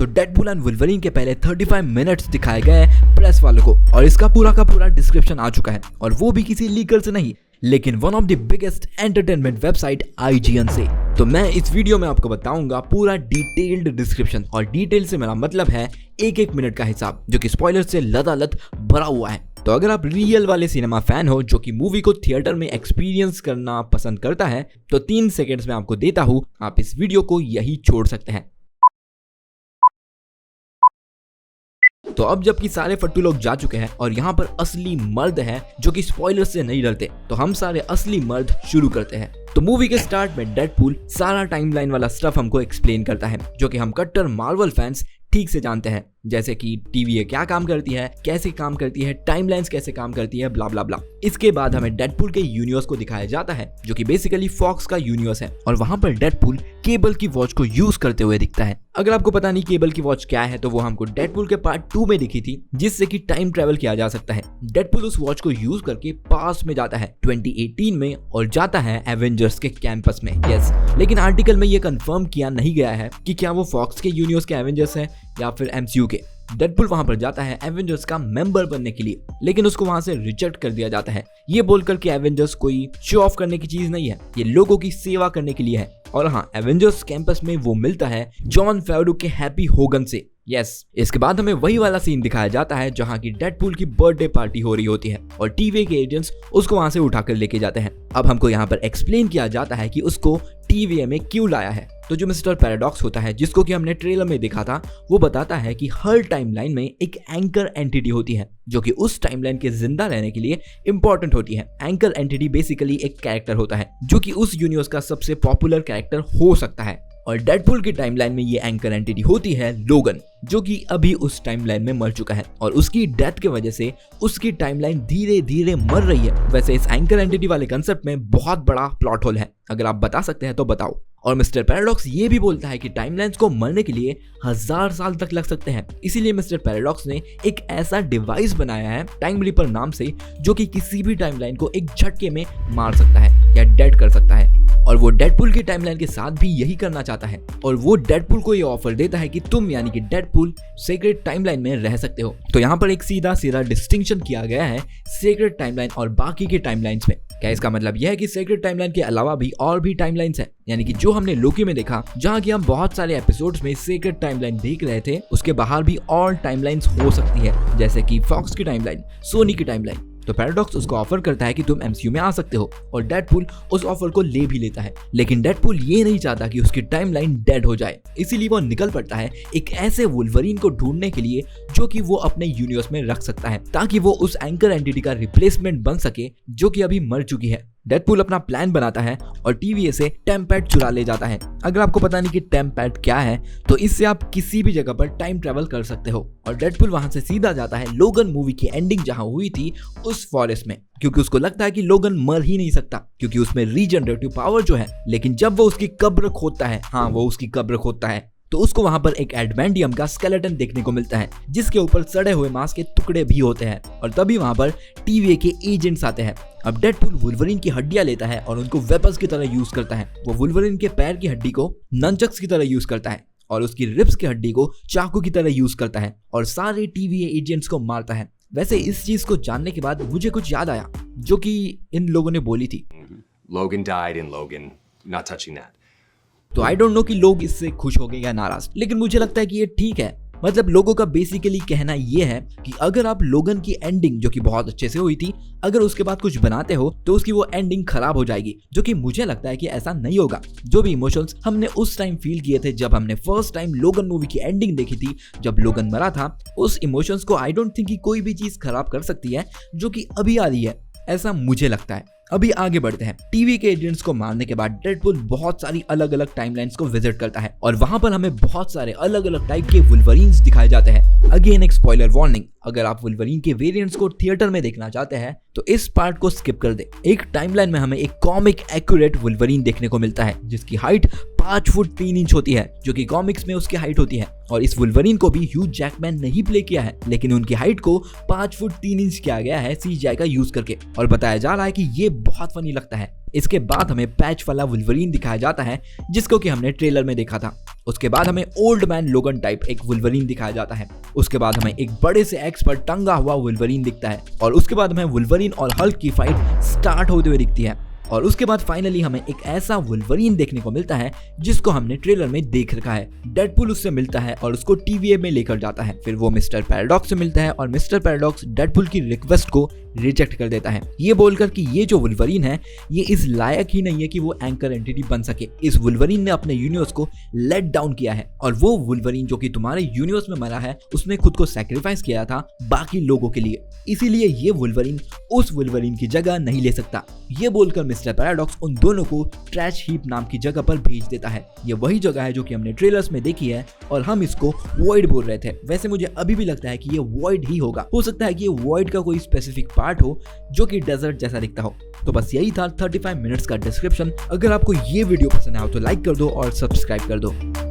तो Deadpool and Wolverine के पहले 35 मिनट्स दिखाए गए प्रेस वालों को, और इसका पूरा का पूरा डिस्क्रिप्शन आ चुका है, और वो भी किसी लीकर से नहीं, लेकिन one of the biggest entertainment website IGN से। तो मैं इस वीडियो में आपको बताऊंगा पूरा डिटेल्ड डिस्क्रिप्शन, और डिटेल से मेरा मतलब है एक मिनट का हिसाब, जो कि स्पॉइलर से लदालद भरा हुआ है। तो अगर आप रियल वाले सिनेमा फैन हो जो कि मूवी को थिएटर में एक्सपीरियंस करना पसंद करता है, तो 3 सेकेंड्स में आपको देता हूं, आप इस वीडियो को यही छोड़ सकते हैं। तो अब जबकि सारे फट्टू लोग जा चुके हैं और यहाँ पर असली मर्द है जो कि स्पॉइलर से नहीं डरते, तो हम सारे असली मर्द शुरू करते हैं। तो मूवी के स्टार्ट में डेडपूल सारा टाइमलाइन वाला स्टफ हमको एक्सप्लेन करता है, जो कि हम कट्टर मार्वल फैंस ठीक से जानते हैं, जैसे कि टीवी क्या काम करती है, कैसे काम करती है, टाइमलाइंस कैसे काम करती है, ब्ला ब्ला ब्ला। इसके बाद हमें डेडपूल के यूनिवर्स को दिखाया जाता है, जो कि बेसिकली फॉक्स का यूनिवर्स है, और वहां पर डेडपूल केबल की वॉच को यूज करते हुए दिखता है। अगर आपको पता नहीं केबल की वॉच क्या है, तो वो हमको डेडपूल के पार्ट 2 में दिखी थी, जिससे कि टाइम ट्रेवल किया जा सकता है। डेडपूल उस वॉच को यूज करके पास में जाता है 2018 में, और जाता है एवेंजर्स के कैंपस में। यस, लेकिन आर्टिकल में ये कंफर्म किया नहीं गया है कि क्या वो फॉक्स के यूनिवर्स के एवेंजर्स है या फिर MCU के। डेडपूल वहां पर जाता है एवेंजर्स का मेंबर बनने के लिए, लेकिन उसको वहां से रिजेक्ट कर दिया जाता है, ये बोलकर कि एवेंजर्स कोई शो ऑफ करने की चीज नहीं है, ये लोगों की सेवा करने के लिए है। और हाँ, एवेंजर्स कैंपस में वो मिलता है जॉन फेवरो के हैप्पी होगन से। यस, इसके बाद हमें वही वाला सीन दिखाया जाता है जहां की डेडपूल की बर्थडे पार्टी हो रही होती है, और टीवी के एजेंट्स उसको वहां से उठाकर लेके जाते हैं। अब हमको यहाँ पर एक्सप्लेन किया जाता है कि उसको TVA में क्यों लाया है। तो जो मिस्टर पैराडॉक्स होता है, जिसको कि हमने ट्रेलर में देखा था, वो बताता है कि हर टाइमलाइन में एक एंकर एंटिटी होती है, जो कि उस टाइमलाइन के जिंदा रहने के लिए इंपॉर्टेंट होती है। एंकर एंटिटी बेसिकली एक कैरेक्टर होता है, जो कि उस यूनिवर्स का सबसे पॉपुलर कैरेक्टर हो सकता है, और डेडपूल की टाइमलाइन में ये एंकर एंटिटी होती है लोगन, जो कि अभी उस टाइमलाइन में मर चुका है, और उसकी डेथ की वजह से उसकी टाइमलाइन धीरे धीरे मर रही है। वैसे इस एंकर एंटिटी वाले कंसेप्ट में बहुत बड़ा प्लॉट होल है, अगर आप बता सकते हैं तो बताओ। और मिस्टर पैराडॉक्स ये भी बोलता है कि टाइमलाइंस को मरने के लिए 1000 साल तक लग सकते हैं, इसीलिए मिस्टर पैराडॉक्स ने एक ऐसा डिवाइस बनाया है टाइम रिपर नाम से, जो कि किसी भी टाइमलाइन को एक झटके में मार सकता है या डेड कर सकता है। और वो डेडपूल की टाइमलाइन के साथ भी यही करना चाहता है, और वो डेडपूल को ये ऑफर देता है कि तुम यानी कि डेडपूल सीक्रेट टाइमलाइन में रह सकते हो। तो यहाँ पर एक सीधा सीधा डिस्टिंक्शन किया गया है सीक्रेट टाइमलाइन और बाकी के टाइमलाइंस में। क्या इसका मतलब यह है कि सीक्रेट टाइमलाइन के अलावा भी और भी टाइमलाइंस है, यानी कि जो हमने लोकी में देखा, जहां कि हम बहुत सारे एपिसोड्स में सीक्रेट टाइमलाइन देख रहे थे, उसके बाहर भी और टाइमलाइंस हो सकती है, जैसे कि फॉक्स की टाइमलाइन, सोनी की टाइमलाइन। तो पैराडॉक्स उसको ऑफर करता है कि तुम MCU में आ सकते हो, और डेडपूल उस ऑफर को ले भी लेता है, लेकिन डेडपूल ये नहीं चाहता कि उसकी टाइमलाइन डेड हो जाए, इसीलिए वो निकल पड़ता है एक ऐसे वुल्वरीन को ढूंढने के लिए जो कि वो अपने यूनिवर्स में रख सकता है, ताकि वो उस एंकर एंटिटी का रिप्लेसमेंट बन सके, जो कि अभी मर चुकी है। डेडपूल अपना प्लान बनाता है और TVA से टेम्पैड चुरा ले जाता है। अगर आपको पता नहीं कि टेम्पैड क्या है, तो इससे आप किसी भी जगह पर टाइम ट्रेवल कर सकते हो। और डेडपूल वहां से सीधा जाता है लोगन मूवी की एंडिंग जहां हुई थी, उस फॉरेस्ट में, क्योंकि उसको लगता है कि लोगन मर ही नहीं सकता, क्योंकि उसमें रीजनरेटिव पावर जो है। लेकिन जब वो उसकी कब्र खोदता है, हाँ वो उसकी कब्र खोदता है, तो उसको वहां पर एक एडमेंडियम का स्केलेटन देखने को मिलता है, जिसके ऊपर सड़े हुए मांस के टुकड़े भी होते हैं। और तभी वहां पर TVA के एजेंट्स आते हैं। अब डेडपूल वुल्वरीन की हड्डियां लेता है और उनको वेपन्स की तरह यूज करता है। वो वुल्वरीन के पैर की हड्डी को नंचक्स की तरह यूज करता है, और उसकी रिब्स की हड्डी को चाकू की तरह यूज करता है, और सारे TVA एजेंट्स को मारता है। वैसे इस चीज को जानने के बाद मुझे कुछ याद आया, जो कि इन लोगों ने बोली थी, Logan died in Logan, not touching that. तो आई डोंट नो कि लोग इससे खुश हो गए या नाराज, लेकिन मुझे लगता है कि ये ठीक है। मतलब लोगों का बेसिकली कहना ये है कि अगर आप लोगन की एंडिंग, जो कि बहुत अच्छे से हुई थी, अगर उसके बाद कुछ बनाते हो तो उसकी वो एंडिंग खराब हो जाएगी, जो कि मुझे लगता है कि ऐसा नहीं होगा। जो भी इमोशंस हमने उस टाइम फील किए थे जब हमने फर्स्ट टाइम लोगन मूवी की एंडिंग देखी थी, जब लोगन मरा था, उस इमोशंस को आई डोंट थिंक कि कोई भी चीज खराब कर सकती है जो कि अभी आ रही है, ऐसा मुझे लगता है। अभी आगे बढ़ते हैं। टीवी के एजेंट्स को मारने के बाद डेडपूल बहुत सारी अलग अलग टाइमलाइंस को विजिट करता है, और वहां पर हमें बहुत सारे अलग अलग टाइप के वुल्वरीन्स दिखाए जाते हैं। अगेन एक स्पॉइलर वार्निंग, अगर आप वुल्वरीन के वेरिएंट्स को थिएटर में देखना चाहते हैं तो इस पार्ट को स्किप कर दे। एक टाइमलाइन में हमें एक कॉमिक एक्यूरेट वुल्वरीन देखने को मिलता है, जिसकी हाइट 5 फुट 3 इंच होती है, जो कि कॉमिक्स में उसकी हाइट होती है। और इस वुल्वरीन को भी ह्यू जैकमैन नहीं प्ले किया है, लेकिन उनकी हाइट को 5 फुट 3 इंच किया गया है CGI का यूज करके, और बताया जा रहा है कि ये बहुत फनी लगता है। इसके बाद हमें पैच वाला वुल्वरीन दिखाया जाता है जिसको कि हमने ट्रेलर में देखा था। उसके बाद हमें ओल्ड मैन लोगन टाइप एक वुल्वरीन दिखाया जाता है। उसके बाद हमें एक बड़े से एक्स पर टंगा हुआ वुल्वरीन दिखता है और उसके बाद हमें वुल्वरीन और हल्क की फाइट स्टार्ट होते हुए दिखती है। और उसके बाद फाइनली हमें एक ऐसा वुल्वरीन देखने को मिलता है जिसको हमने ट्रेलर में देख रखा है। डेडपूल उससे मिलता है और उसको TVA में लेकर जाता है। फिर वो मिस्टर पैराडॉक्स से मिलता है और मिस्टर पैराडॉक्स डेडपूल की रिक्वेस्ट को रिजेक्ट कर देता है, ये बोलकर कि ये जो वुल्वरीन है ये इस लायक ही नहीं है कि वो एंकर एंटिटी बन सके। इस वुल्वरीन ने अपने यूनिवर्स को लेट डाउन किया है और वो वुल्वरीन जो कि तुम्हारे यूनिवर्स में मरा है उसने खुद को सैक्रिफाइस किया था बाकी लोगों के लिए, इसीलिए ये वुल्वरीन उस वुल्वरीन की जगह नहीं ले सकता। ये बोलकर मिस्टर पैराडॉक्स उन दोनों को ट्रैश हीप नाम की जगह पर भेज देता है। ये वही जगह है जो कि हमने ट्रेलर्स में देखी है और हम इसको वॉइड बोल रहे थे। वैसे मुझे अभी भी लगता है कि ये वॉइड ही होगा, हो सकता है कि ये वॉइड का कोई स्पेसिफिक पार्ट हो जो कि डेजर्ट जैसा दिखता हो। तो बस यही था 35 मिनट्स का डिस्क्रिप्शन। अगर आपको ये वीडियो पसंद आया हो तो लाइक कर दो और सब्सक्राइब कर दो।